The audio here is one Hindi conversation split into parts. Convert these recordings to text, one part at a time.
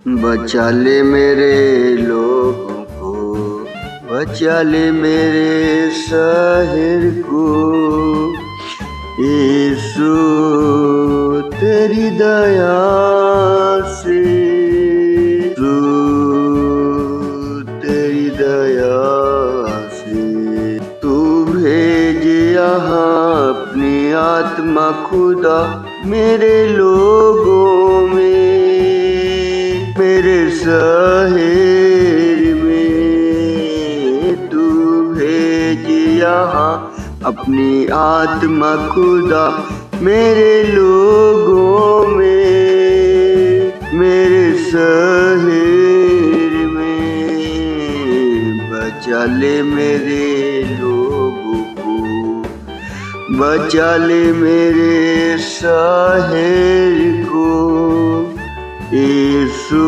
बचा ले मेरे लोगों को, बचा ले मेरे शहर को, यीशु तेरी दया से, यीशु तेरी दया से तू भेज यहाँ अपनी आत्मा खुदा मेरे लोगों में, मेरे शहर में तू भेज यहाँ अपनी आत्मा खुदा मेरे लोगों में, मेरे शहर में बचा ले मेरे लोगों को, बचा ले मेरे शहर को, यीशु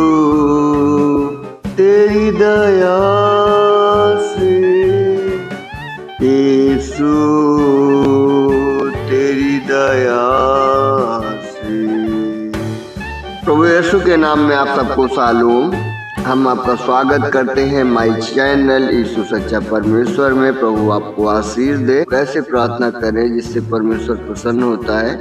तेरी दया से, यीशु तेरी दया से। प्रभु यीशु के नाम में आप सबको शालोम। हम आपका स्वागत करते हैं माई चैनल यीशु सच्चा परमेश्वर में। प्रभु आपको आशीष दे। कैसे प्रार्थना करें जिससे परमेश्वर प्रसन्न होता है,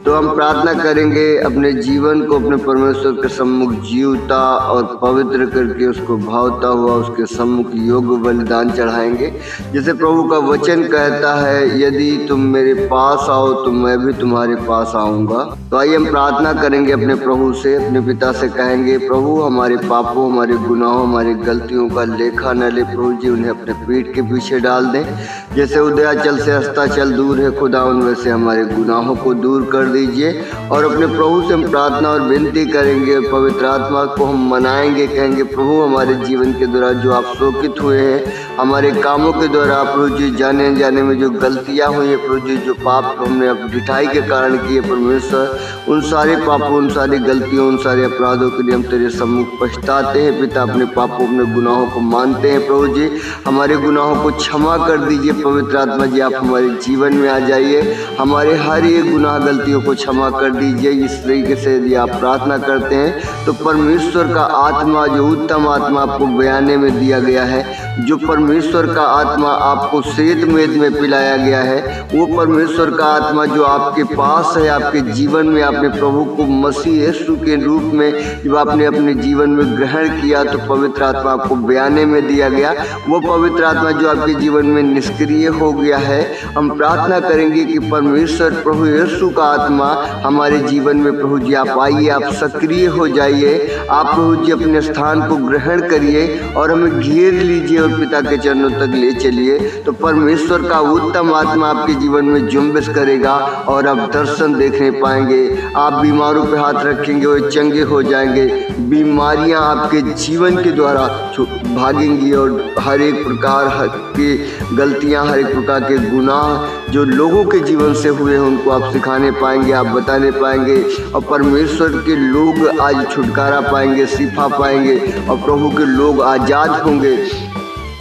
तो हम प्रार्थना करेंगे अपने जीवन को अपने परमेश्वर के सम्मुख जीवता और पवित्र करके उसको भावता हुआ उसके सम्मुख योग्य बलिदान चढ़ाएंगे। जैसे प्रभु का वचन कहता है, यदि तुम मेरे पास आओ तो मैं भी तुम्हारे पास आऊंगा। तो आइए हम प्रार्थना करेंगे अपने प्रभु से, अपने पिता से कहेंगे, प्रभु हमारे पापों, हमारे गुनाहों, हमारी गलतियों का लेखा न ले प्रभु जी, उन्हें अपने पीठ के पीछे डाल दें। जैसे उदयाचल से अस्ताचल दूर है खुदा, उनमें से हमारे गुनाहों को दूर कर दीजिए। और अपने प्रभु से हम प्रार्थना और विनती करेंगे और पवित्र आत्मा को हम मनाएंगे, कहेंगे प्रभु हमारे जीवन के द्वारा जो आप शोकित हुए हैं, हमारे कामों के द्वारा प्रभु जी जाने अनजाने में जो गलतियां हुई है प्रभु जी, जो पाप हमने अब ढिठाई के कारण किए परमेश्वर, उन सारे पापों, उन सारी गलतियों, उन सारे अपराधों के लिए हम तेरे सम्मुख पछताते हैं पिता। अपने पापों, अपने गुनाहों को मानते हैं प्रभु जी, हमारे गुनाहों को क्षमा कर दीजिए। पवित्र आत्मा जी आप हमारे जीवन में आ जाइए, हमारे हर एक गुनाह गलतियों को क्षमा कर दीजिए। इस तरीके से यदि आप प्रार्थना करते हैं तो परमेश्वर का आत्मा, जो उत्तम आत्मा आपको बयाने में दिया गया है, जो परमेश्वर का आत्मा आपको श्वेत मेद में पिलाया गया है, वो परमेश्वर का आत्मा जो आपके पास है, आपके जीवन में आपने प्रभु को मसीह यीशु के रूप में जब आपने अपने जीवन में ग्रहण किया तो पवित्र आत्मा आपको बयाने में दिया गया। वो पवित्र आत्मा जो आपके जीवन में निष्क्रिय हो गया है, हम प्रार्थना करेंगे कि परमेश्वर प्रभु यीशु का आत्मा हमारे जीवन में प्रभु जी आप आइए, आप सक्रिय हो जाइए, आप प्रभु जी अपने स्थान को ग्रहण करिए और हमें घेर लीजिए और पिता के चरणों तक ले चलिए। तो परमेश्वर का उत्तम आत्मा आपके जीवन में जुम्बिश करेगा और आप दर्शन देखने पाएंगे। आप बीमारों पे हाथ रखेंगे, वो चंगे हो जाएंगे, बीमारियां आपके जीवन के द्वारा भागेंगी और हर एक प्रकार की गलतियां, हर एक प्रकार के गुनाह जो लोगों के जीवन से हुए हैं उनको आप सिखाने पाएंगे, आप बताने पाएंगे और परमेश्वर के लोग आज छुटकारा पाएंगे, शिफा पाएंगे और प्रभु के लोग आज़ाद होंगे।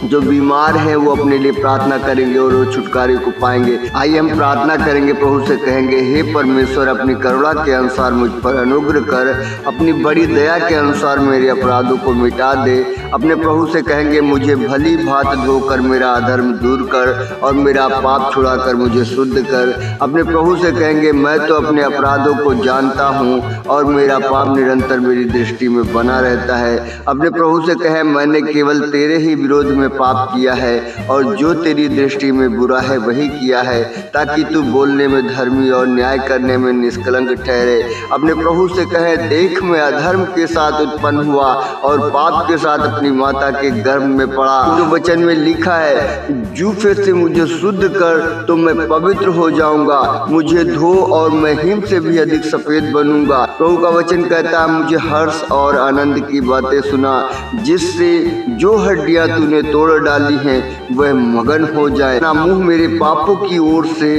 जो बीमार हैं वो अपने लिए प्रार्थना करेंगे और वो छुटकारे को पाएंगे। आइए हम प्रार्थना करेंगे, प्रभु से कहेंगे, हे परमेश्वर अपनी करुणा के अनुसार मुझ पर अनुग्रह कर, अपनी बड़ी दया के अनुसार मेरे अपराधों को मिटा दे। अपने प्रभु से कहेंगे, मुझे भली भांति धोकर मेरा अधर्म दूर कर और मेरा पाप छुड़ाकर मुझे शुद्ध कर। अपने प्रभु से कहेंगे, मैं तो अपने अपराधों को जानता हूँ और मेरा पाप निरंतर मेरी दृष्टि में बना रहता है। अपने प्रभु से कहें, मैंने केवल तेरे ही विरोध में पाप किया है और जो तेरी दृष्टि में बुरा है वही किया है, ताकि तू बोलने में धर्मी और न्याय करने में निष्कलंक ठहरे। अपने प्रभु से कहे, देख मैं अधर्म के साथ उत्पन्न हुआ और पाप के साथ अपनी माता के गर्भ में पड़ा। जो वचन में लिखा है, जूफे से मुझे शुद्ध कर तो मैं पवित्र हो जाऊंगा, मुझे धो और मैं हिम से भी अधिक सफेद बनूंगा। प्रभु का वचन कहता है, मुझे हर्ष और आनंद की बातें सुना, जिससे जो हड्डियां तूने तोड़ डाली हैं वह मगन हो जाए। ना मुंह मेरे पापों की ओर से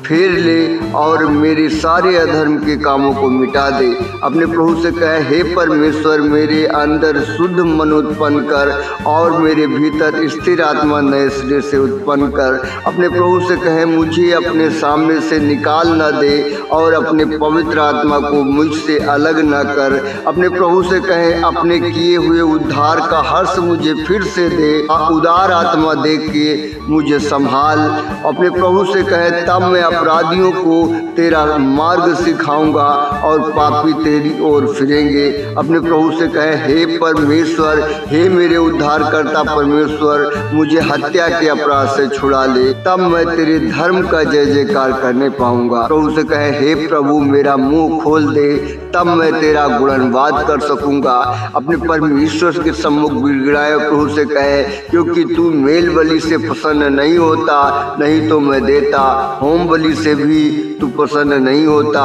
फेर ले और मेरे सारे अधर्म के कामों को मिटा दे। अपने प्रभु से कहे, हे परमेश्वर, मेरे अंदर शुद्ध मन उत्पन्न कर और मेरे भीतर स्थिर आत्मा नए सिरे से उत्पन्न कर। अपने प्रभु से कहे, मुझे अपने सामने से निकाल न दे और अपने पवित्र आत्मा को मुझसे अलग न कर। अपने प्रभु से कहे, अपने किए हुए उद्धार का हर्ष मुझे फिर से दे, उदार आत्मा दे के मुझे संभाल। अपने प्रभु से कहे, तब मैं अपराधियों को तेरा मार्ग सिखाऊंगा और पापी तेरी ओर फिरेंगे। अपने प्रभु से कहे, हे परमेश्वर, हे मेरे उद्धारकर्ता परमेश्वर, मुझे हत्या के अपराध से छुड़ा ले, तब मैं तेरे धर्म का जय जयकार करने पाऊंगा। प्रभु से कहे, हे प्रभु, मेरा मुंह खोल दे, तब मैं तेरा गुणगान कर सकूंगा। अपने परमेश्वर के सम्मुख गिड़गिड़ाए प्रभु से कहे, क्योंकि तू मेल बलि से प्रसन्न नहीं होता, नहीं तो मैं देता, होम बलि से भी तू प्रसन्न नहीं होता।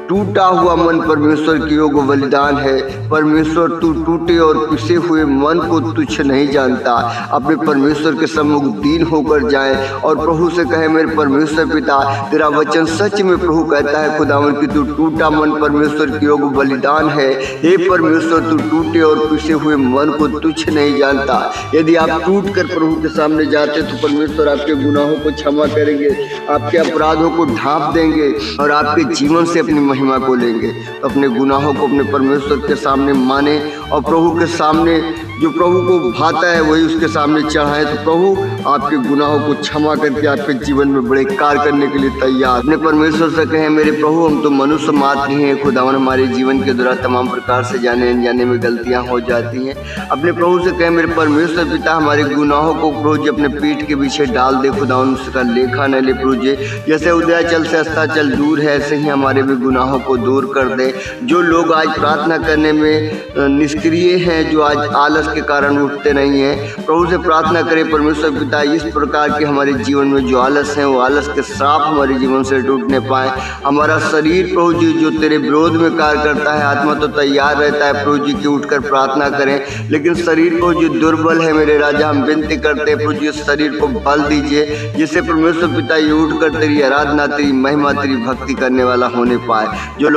टूटा हुआ मन परमेश्वर की योग्य बलिदान है। परमेश्वर, तू टूटे और पिसे हुए मन को तुच्छ नहीं जानता। अपने परमेश्वर के सम्मुख दीन होकर जाए और प्रभु से कहे, मेरे परमेश्वर पिता, तेरा वचन सच में प्रभु कहता है खुदावन कि तू टूटा मन परमेश्वर की योग्य बलिदान है। हे परमेश्वर, तू टूटे और पिसे हुए मन को तुच्छ नहीं जानता। यदि आप टूट कर प्रभु के सामने जाते तो परमेश्वर आपके गुनाहों को क्षमा करेंगे, आपके अपराधों को ढांप देंगे और आपके जीवन से अपनी महिमा को लेंगे। तो अपने गुनाहों को अपने परमेश्वर के सामने माने और प्रभु के सामने, जो प्रभु को भाता है वही उसके सामने चढ़ाए, तो प्रभु आपके गुनाहों को क्षमा करके आपके जीवन में बड़े कार्य करने के लिए तैयार। अपने परमेश्वर से कहें, मेरे प्रभु, हम तो मनुष्य मात्र ही हैं खुदावन, हमारे जीवन के दौरान तमाम प्रकार से जाने अनजाने में गलतियां हो जाती हैं। अपने प्रभु से कहें, मेरे परमेश्वर पिता, हमारे गुनाहों को प्रभु जी अपने पीठ के पीछे डाल दे खुदावन, उसका लेखा न ले प्रभु जी। जैसे उदयाचल से अस्ताचल दूर है, ऐसे ही हमारे भी गुनाहों को दूर कर दे। जो लोग आज प्रार्थना करने में निष्क्रिय हैं, जो आज आलस के कारण उठते नहीं हैं, प्रभु से प्रार्थना करें परमेश्वर पिता, इस प्रकार के हमारे जीवन में जो आलस है, वो आलस के श्राप हमारे जीवन से टूटने पाए। हमारा शरीर प्रभु जी जो तेरे विरोध में कार्य करता है, आत्मा तो तैयार रहता है प्रभु जी की उठकर प्रार्थना करें, लेकिन शरीर प्रभु जी दुर्बल है। मेरे राजा, हम विनती करते हैं प्रभु जी, शरीर को बल दीजिए, जिससे परमेश्वर पिता ये उठकर तेरी आराधना, तेरी महिमा, तेरी भक्ति करने वाला होने पाए। जो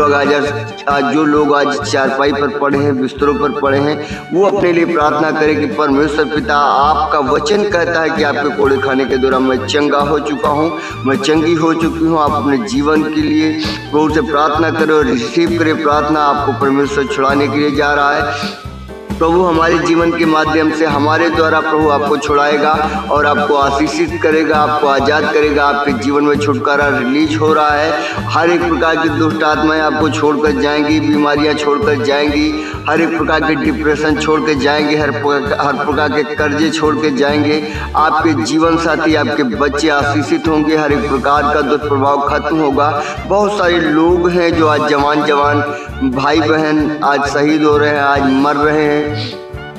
लोग आज चारपाई पर पड़े हैं, बिस्तरों पर पड़े हैं, वो अपने लिए प्रार्थना करें कि परमेश्वर पिता, आपका वचन कहता है कि आपके कोड़े खाने के दौरान मैं चंगा हो चुका हूँ, मैं चंगी हो चुकी हूँ। आप अपने जीवन के लिए प्रभु से प्रार्थना करें और रिसीव करें प्रार्थना। आपको परमेश्वर छुड़ाने के लिए जा रहा है। प्रभु हमारे जीवन के माध्यम से, हमारे द्वारा प्रभु आपको छुड़ाएगा और आपको आशीषित करेगा, आपको आज़ाद करेगा। आपके जीवन में छुटकारा रिलीज हो रहा है। हर एक प्रकार की दुष्ट आत्माएं आपको छोड़कर जाएंगी, बीमारियां छोड़कर जाएंगी, हर एक प्रकार के डिप्रेशन छोड़ के जाएंगे, हर प्रकार के कर्जे छोड़ के जाएंगे। आपके जीवन साथी, आपके बच्चे आशीषित होंगे, हर एक प्रकार का दुष्प्रभाव खत्म होगा। बहुत सारे लोग हैं जो आज जवान भाई बहन आज शहीद हो रहे हैं, आज मर रहे हैं,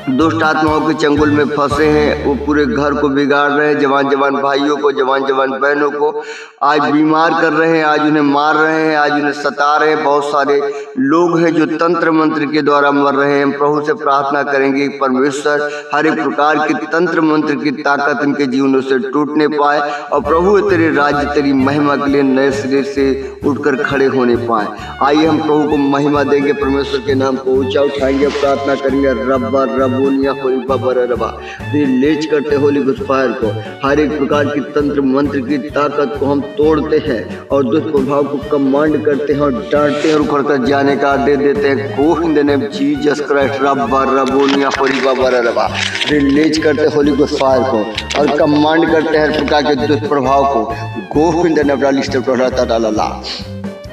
दुष्ट आत्माओं के चंगुल में फंसे हैं, वो पूरे घर को बिगाड़ रहे हैं। जवान भाइयों को, जवान बहनों को आज बीमार कर रहे हैं, आज उन्हें मार रहे हैं, आज उन्हें सता रहे हैं। बहुत सारे लोग हैं जो तंत्र मंत्र के द्वारा मर रहे हैं। प्रभु से प्रार्थना करेंगे परमेश्वर हर एक प्रकार की तंत्र मंत्र की ताकत इनके जीवनों से टूटने पाए और प्रभु तेरे राज्य, तेरी महिमा के लिए नए सिरे से उठकर खड़े होने पाए। आइए हम प्रभु को महिमा देंगे, परमेश्वर के नाम को ऊंचा उठाएंगे, प्रार्थना करेंगे। रब्बा रबोनिया होली बाबा रबा, रिलीज करते होली गुड फायर को। हर एक प्रकार की तंत्र मंत्र की ताकत को हम तोड़ते हैं और दुष्प्रभाव को कमांड करते हैं और डांटते हैं और उखड़ कर जाने का आदेश देते हैं। Go in the name Jesus Christ. रब्बा रबोनिया होली बाबा रबा, रिलीज करते होली गुड फायर को और कमांड करते हैं हर प्रकार के दुष्प्रभाव को। गो इन द नेम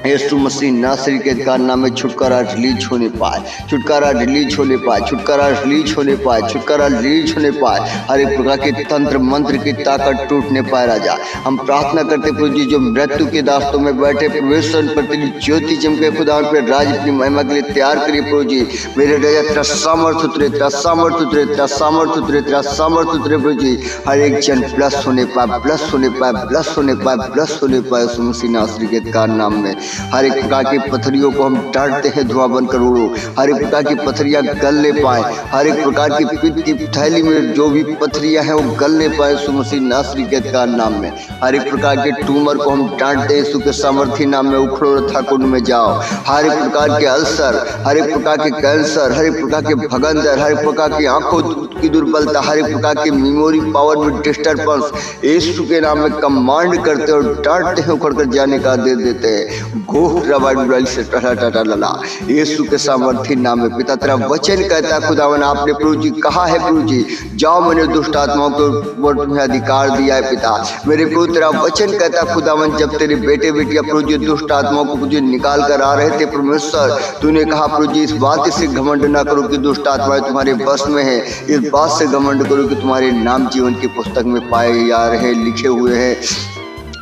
यीशु मसीह नासरी के नाम में छुटकारा रिलीज होने पाए, छुटकारा रिलीज होने पाए, छुटकारा रिलीज होने पाए, छुटकारा रिलीज होने पाए। हर एक प्रकार के तंत्र मंत्र की ताकत टूटने पाए। राजा हम प्रार्थना करते प्रभु जी, जो मृत्यु के दास्तों में बैठे परमेश्वर पर तेरी ज्योति चमके, खुदा उन पर राज अपनी महिमा के लिए तैयार करिए प्रभु जी। मेरे राजा तेरा सामर्थ्य उतरे, तेरा सामर्थ्य उतरे, तेरा सामर्थ्य उतरे, तेरा सामर्थ्य उतरे प्रभु जी। हर एक जन प्लस होने पाए, प्लस होने पाए, प्लस होने पाए, प्लस होने पाए यीशु मसीह नासरी के नाम में। हर एक प्रकार की पथरियों को हम डांटते हैं, धुआं बनकर उड़ो। हर एक प्रकार की पथरियां गलने पाए, हर एक प्रकार की पित्त की थैली में जो भी पथरियां हैं वो गलने पाए यीशु मसीह नासरी के अधिकार नाम में। हर एक प्रकार के ट्यूमर को हम डांटते हैं यीशु के सामर्थी नाम में, उखड़ो तथा कुंड में जाओ। हर एक प्रकार के अल्सर, हर एक प्रकार के कैंसर, हर एक प्रकार के भगंदर, हर एक प्रकार की आंखों की दुर्बलता, हर एक प्रकार की मेमोरी पावर में डिस्टर्बेंस यीशु के नाम में कमांड करते और डांटते हैं, उखड़ कर जाने का आदेश देते हैं। गोह रवाई से टला यीशु के सामर्थी नाम में। पिता तेरा वचन कहता है खुदावन, आपने प्रभु जी कहा है प्रभु जी, जाओ मैंने दुष्ट आत्माओं के ऊपर तुम्हें अधिकार दिया है पिता। मेरे प्रभु तेरा वचन कहता है खुदावन, जब तेरे बेटे बेटियां प्रभु जी दुष्ट आत्माओं को मुझे निकाल कर आ रहे थे परमेश्वर, तूने कहा प्रभु जी इस बात से घमंड ना करो कि दुष्ट आत्माएं तुम्हारे बस में है, इस बात से घमंड करो कि तुम्हारे नाम जीवन की पुस्तक में पाए जा रहे, लिखे हुए हैं।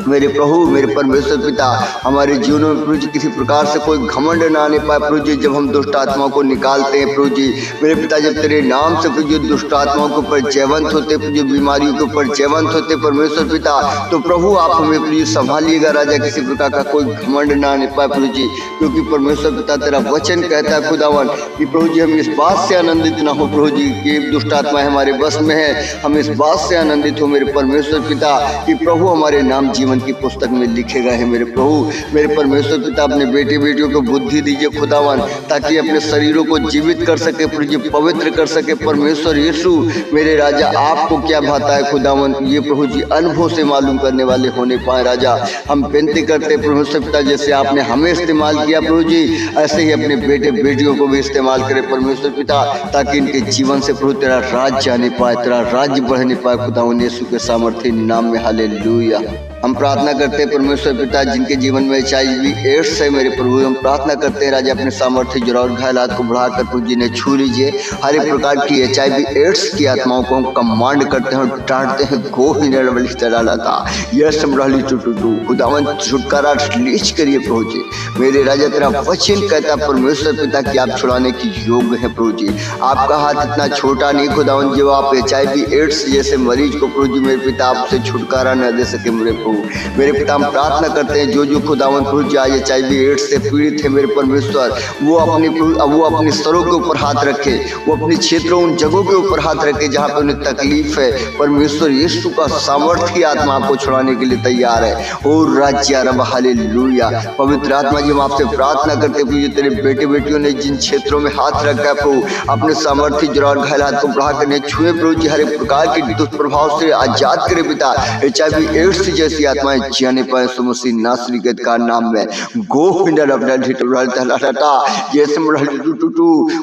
मेरे प्रभु मेरे परमेश्वर पिता, हमारे जीवनों में प्रभु जी किसी प्रकार से कोई घमंड ना आने पाए प्रभु जी, जब हम दुष्ट आत्माओं को निकालते हैं प्रभु जी। मेरे पिता जब तेरे नाम से प्रभु जी दुष्ट आत्माओं के ऊपर जयवंत होते, प्रभु जी बीमारियों के ऊपर जयवंत होते परमेश्वर पिता, तो प्रभु आप हमें प्रभु जी संभालिएगा राजा, किसी प्रकार का कोई घमंड ना आने पाए प्रभु जी, क्योंकि परमेश्वर पिता तेरा वचन कहता है खुदावन कि प्रभु जी हम इस बात से आनंदित ना हो प्रभु जी कि दुष्ट आत्माएं हमारे बस में है, हम इस बात से आनंदित हो मेरे परमेश्वर पिता कि प्रभु हमारे नाम जीवन की पुस्तक में लिखे गए हैं। मेरे प्रभु मेरे परमेश्वर पिता, अपने बेटे बेटियों को बुद्धि दीजिए खुदावन, ताकि अपने शरीरों को जीवित कर सके प्रभु जी, पवित्र कर सके परमेश्वर यीशु मेरे राजा। आपको क्या भाता है खुदावन, ये प्रभु जी अनुभव से मालूम करने वाले होने पाए राजा। हम विनती करते परमेश्वर पिता, जैसे आपने हमें इस्तेमाल किया प्रभु जी, ऐसे ही अपने बेटे बेटियों को भी इस्तेमाल करे परमेश्वर पिता, ताकि इनके जीवन से प्रभु तेरा राज्य आने पाए, तेरा राज्य बढ़ने पाए खुदावन यीशु के सामर्थ्य नाम में। हालेलुया। हम प्रार्थना करते हैं परमेश्वर पिता, जिनके जीवन में HIV एड्स है मेरे प्रभु, हम प्रार्थना करते हैं राजा अपने सामर्थ्य जरा और घायलात को बढ़ाकर प्रभु जी ने छू लीजिए। हर एक प्रकार की HIV एड्स की आत्माओं को हम कमांड करते हैं और डांटते हैं, गो ही नरवली चलाता यह समरहली टूटू खुदावन छुटकारा रिलीज करिए प्रभु जी। मेरे राजा तेरा वचन कहता परमेश्वर पिता कि आप छुड़ाने की योग्य है प्रभु जी, आपका हाथ इतना छोटा नहीं खुदावन जो आप HIV एड्स जैसे मरीज को प्रभु जी मेरे पिता आपसे छुटकारा न दे सके। मेरे पिता हम प्रार्थना करते हैं जो खुदावन प्रभु जी आज HIV एड्स से पीड़ित है मेरे परमेश्वर, वो अपने सरों के ऊपर हाथ रखे, वो अपने क्षेत्रों उन जगहों के ऊपर हाथ रखे जहाँ पे उन्हें तकलीफ है परमेश्वर यीशु का सामर्थ्य आत्मा आपको छुड़ाने के लिए तैयार है। और राज्य रब हालेलुया। पवित्र आत्मा जी हम आपसे प्रार्थना करते प्रभु, तेरे बेटे बेटियों ने जिन क्षेत्रों में हाथ रखा है प्रभु, अपने सामर्थ्य जरा और घायलात को बढ़ा कर छुए प्रभु जी, हर एक प्रकार के दुष्प्रभाव से आजाद करे पिता। HIV एड्स जैसी आत्माएं जाने पाए मसीह नासरी के अधिकार नाम में।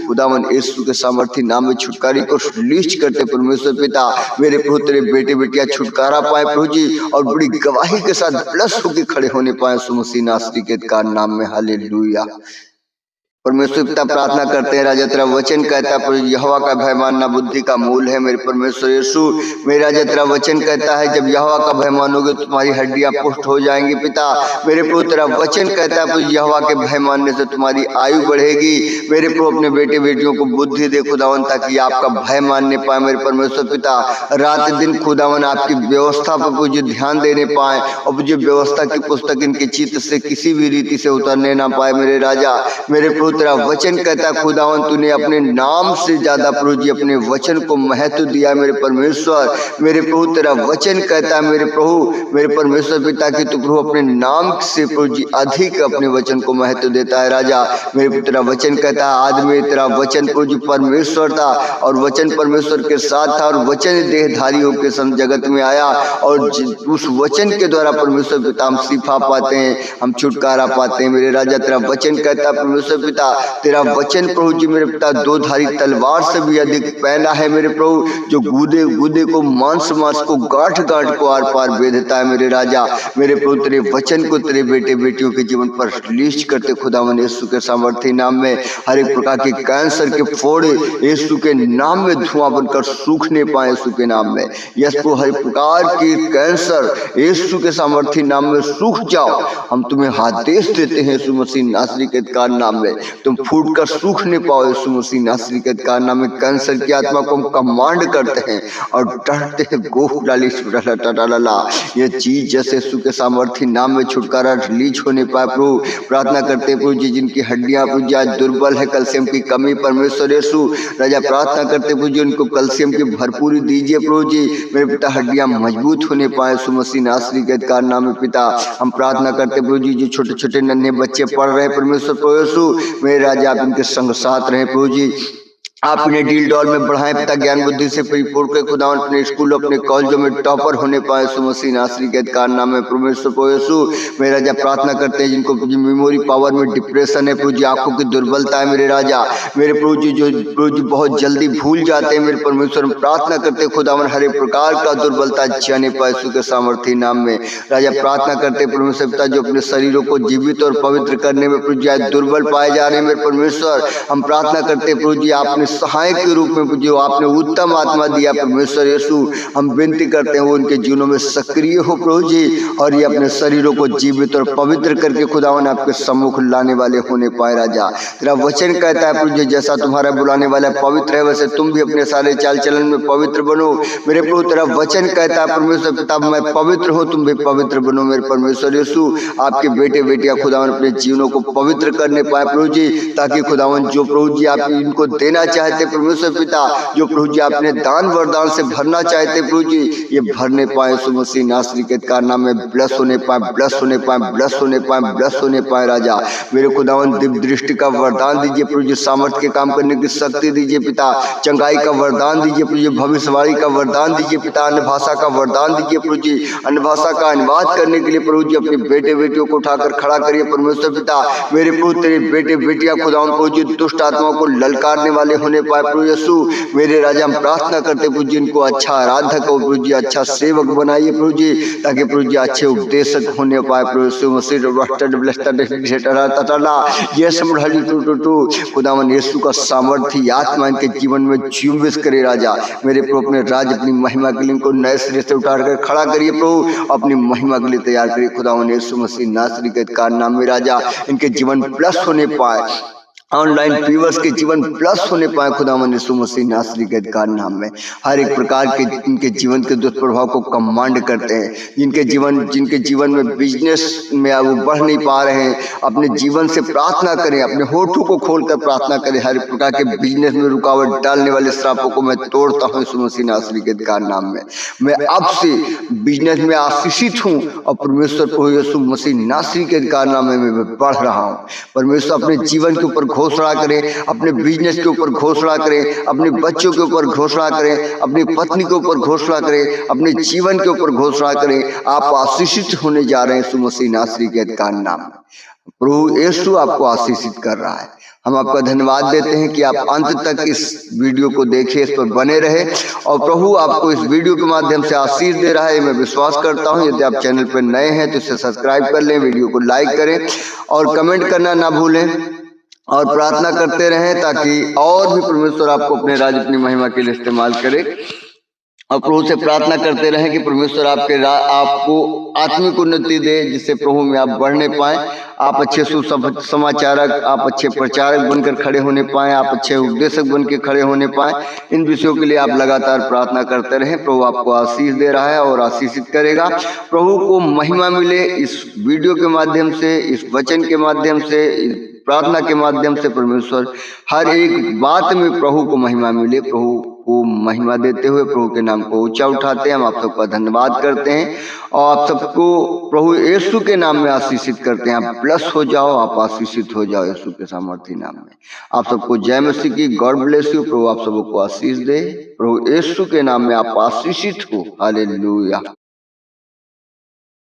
खुदावन यीशु के सामर्थ्य नाम में छुटकारे को रिलीज करते परमेश्वर पिता। मेरे प्रभु तेरे बेटे बेटियां छुटकारा पाए प्रभु जी, और बड़ी गवाही के साथ प्लस होकर खड़े होने पाए मसीह नासरी के अधिकार नाम में। हालेलुया। परमेश्वर पिता प्रार्थना करते हैं राजा तेरा वचन कहता है यहोवा का भय मानना बुद्धि का मूल है। मेरे परमेश्वर यीशु मेरे राजा तेरा वचन कहता है जब यहोवा का भय मानोगे तो तुम्हारी हड्डियां पुष्ट हो जाएंगी पिता। मेरे प्रभु तेरा वचन कहता है यहोवा के भय मानने से तुम्हारी आयु बढ़ेगी। मेरे प्रभु अपने बेटे बेटियों को बुद्धि दे खुदावन, ताकि आपका भय मानने पाए मेरे परमेश्वर पिता। रात दिन खुदावन आपकी व्यवस्था पर मुझे ध्यान देने पाए, और मुझे व्यवस्था की पुस्तक इनके चित्त से किसी भी रीति से उतरने ना पाए मेरे राजा। मेरे प्रभु तेरा वचन कहता खुदावन तूने अपने नाम से ज्यादा प्रभु जी अपने वचन को महत्व दिया मेरे परमेश्वर। मेरे प्रभु तेरा वचन कहता है मेरे प्रभु मेरे परमेश्वर पिता कि तू प्रभु अपने नाम से प्रभु जी अधिक अपने वचन को महत्व देता है राजा। मेरे प्रभु तेरा वचन कहता है आदमी तेरा वचन प्रभु जी परमेश्वर था, और वचन परमेश्वर के साथ था, और वचन देहधारियों के संग जगत में आया, और उस वचन के द्वारा परमेश्वर पिता हम शिफा पाते हैं, हम छुटकारा पाते हैं मेरे राजा। तेरा वचन कहता है परमेश्वर पिता तेरा वचन प्रभु जी मेरे पिता दो धारी तलवार से भी अधिक पैना है मेरे प्रभु, जो गूदे गूदे को मांस मांस को गांठ गांठ को आर पार भेदता है मेरे राजा। मेरे प्रभु तेरे वचन को तेरे बेटे बेटियों के जीवन पर रिलीज करते खुदावन यीशु के सामर्थ्य नाम में। हर एक प्रकार के कैंसर के फोड़े यीशु के नाम में धुआं बनकर सूखने पाए यीशु के नाम में। यस प्रभु हर प्रकार की कैंसर यीशु के सामर्थ्य नाम में सूख जाओ, हम तुम्हें आदेश देते हैं यीशु मसीह नासरी के अधिकार नाम में। तुम फूट कर सूख नहीं पाओ यीशु मसीह नासरी के कारनामे में। कैंसर की आत्मा को हम कमांड करते हैं और डरते हैं गोह डाली ये चीज जैसे यीशु के सामर्थी नाम में छुटकारा रिलीज होने पाए प्रभु। प्रार्थना करते प्रभु जी जिनकी हड्डियां प्रभु जी आज दुर्बल है, कैल्शियम की कमी, परमेश्वर यीशु राजा प्रार्थना करते प्रभु जी उनको कैल्शियम की भरपूरी दीजिए प्रभु जी। मेरे पिता हड्डियां मजबूत होने पाए यीशु मसीह नासरी के कारनामे में। पिता हम प्रार्थना करते प्रभु जी जो छोटे छोटे नन्हे बच्चे पढ़ रहे हैं परमेश्वर प्रभु यीशु मेरे राजा आप इनके संग साथ रहे प्रभु जी। आप इन्हें डील डॉल में बढ़ाएं पिता, ज्ञान बुद्धि से परिपूर्ण के खुदावन अपने स्कूलों अपने कॉलेजों में टॉपर होने पाए यीशु मसीह नासरी के कारनामे में। परमेश्वर प्रभु यीशु मेरे राजा प्रार्थना करते हैं जिनको मेमोरी पावर में डिप्रेशन है प्रभु जी, आंखों की दुर्बलता है मेरे राजा, मेरे प्रभु जी जो प्रभु जी बहुत जल्दी भूल जाते हैं मेरे परमेश्वर। हम प्रार्थना करते हैं खुदावन हर एक प्रकार का दुर्बलता जाने पाए यीशु के सामर्थी नाम में। राजा प्रार्थना करते परमेश्वर पिता जो अपने शरीरों को जीवित और पवित्र करने में प्रभु जी दुर्बल पाए जा रहे हैं मेरे परमेश्वर। हम प्रार्थना करते प्रभु जी आपने सहायक के रूप में जो आपने उत्तम आत्मा दिया परमेश्वर यीशु, हम विनती करते हैं वो उनके जीवनों में सक्रिय हो प्रभु जी और ये अपने शरीरों को जीवित और पवित्र करके खुदावन आपके सम्मुख लाने वाले होने पाए। राजा तेरा वचन कहता है प्रभु जी जैसा तुम्हारा बुलाने वाला पवित्र है वैसे तुम भी अपने सारे चाल चलन में पवित्र बनो मेरे प्रभु। तेरा वचन कहता है परमेश्वर पिता मैं पवित्र हूँ तुम भी पवित्र बनो मेरे परमेश्वर यीशु। आपके बेटे बेटियां खुदावन अपने जीवनों को पवित्र करने पाए प्रभु जी, ताकि खुदावन जो प्रभु जी आप इनको देना चाहते परमेश्वर पिता, जो प्रभु जी आपने दान वरदान से भरना चाहते प्रभु जी ये भरने पाए यीशु मसीह नासरी के कारनामे में ब्लस होने पाए ब्लस होने पाए ब्लस होने पाए ब्लस होने पाए। राजा मेरे खुदावन दिव्य दृष्टि का वरदान दीजिए प्रभु जी, सामर्थ्य के काम करने की शक्ति दीजिए पिता, चंगाई का वरदान दीजिए प्रभु जी, भविष्यवाणी का वरदान दीजिए पिता, अन्य भाषा का वरदान दीजिए प्रभु जी, अन्य भाषा का अनुवाद करने के लिए प्रभु जी अपने बेटे बेटियों को उठाकर खड़ा करिए परमेश्वर पिता। मेरे प्रभु तेरे बेटे बेटियां खुदावन प्रभु जी दुष्ट आत्माओं को ललकारने वाले होने पाए प्रभु यीशु मेरे राजा। हम प्रार्थना करते प्रभु जी इनको अच्छा आराधक हो प्रभु जी, अच्छा सेवक बनाइए प्रभु जी, ताकि प्रभु जी अच्छे उपदेशक होने पाए प्रभु यीशु मसीह। ये समझाली टू खुदावन यीशु का सामर्थ्य आत्मा इनके जीवन में जीवित करे राजा। मेरे प्रभु अपने राज अपनी महिमा के लिए इनको नए सिरे से उठाकर खड़ा करिए प्रभु, अपनी महिमा के लिए तैयार करिए खुदावन यीशु मसीह नासरी के कारनामे में। राजा इनके जीवन प्लस होने पाए, ऑनलाइन व्यूअर्स के जीवन प्लस होने पाए खुदावन यीशु मसीह नासरी के कारनामे में। हर एक प्रकार के इनके जीवन के दुष्प्रभाव को कमांड करते हैं, जिनके जीवन में बिजनेस में वो बढ़ नहीं पा रहे हैं, अपने जीवन से प्रार्थना करें, अपने होठों को खोलकर प्रार्थना करें। हर प्रकार के बिजनेस में रुकावट डालने वाले श्रापों को मैं तोड़ता हूँ यीशु मसीह नासरी के कारनामे में। मैं अब से बिजनेस में आशीषित हूँ और परमेश्वर को यीशु मसीह नासरी के कारनामे में मैं बढ़ रहा हूँ। परमेश्वर अपने जीवन के ऊपर घोषणा करें, अपने बिजनेस के ऊपर घोषणा करें, अपने बच्चों के ऊपर घोषणा करें, अपनी पत्नी के ऊपर घोषणा करें, अपने जीवन के ऊपर घोषणा करें। आप आशीषित होने जा रहे हैं यीशु मसीह नासरी के कारनामे में। प्रभु यीशु आपको आशीषित कर रहा है। हम आपका धन्यवाद देते हैं कि आप अंत तक इस वीडियो को देखें, इस पर बने रहे और प्रभु आपको इस वीडियो के माध्यम से आशीष दे रहा है मैं विश्वास करता हूं। यदि आप चैनल पर नए हैं तो इसे सब्सक्राइब कर लें, वीडियो को लाइक करें और कमेंट करना ना भूलें और प्रार्थना करते रहें ताकि और भी परमेश्वर आपको अपने राज अपनी महिमा के लिए इस्तेमाल करे। और प्रभु से प्रार्थना करते रहें कि परमेश्वर आपको आत्मिक उन्नति दे, जिससे प्रभु में आप बढ़ने पाएं, आप अच्छे सुसमाचारक, आप अच्छे प्रचारक बनकर खड़े होने पाएं, आप अच्छे उपदेशक बनकर खड़े होने पाएं। इन विषयों के लिए आप लगातार प्रार्थना करते रहें। प्रभु आपको आशीष दे रहा है और आशीषित करेगा। प्रभु को महिमा मिले इस वीडियो के माध्यम से, इस वचन के माध्यम से, प्रार्थना के माध्यम से। परमेश्वर हर एक बात में प्रभु को महिमा मिले। प्रभु को महिमा देते हुए प्रभु के नाम को ऊंचा उठाते हैं। हम आप सबका धन्यवाद करते हैं और आप सबको प्रभु यीशु के नाम में आशीषित करते हैं। आप प्लस हो जाओ, आप आशीषित हो जाओ यीशु के सामर्थी नाम में। आप सबको जय मसीह की, गॉड ब्लेस यू। प्रभु आप सबको आशीष दे। प्रभु यीशु के नाम में आप आशीषित हो। हालेलुया।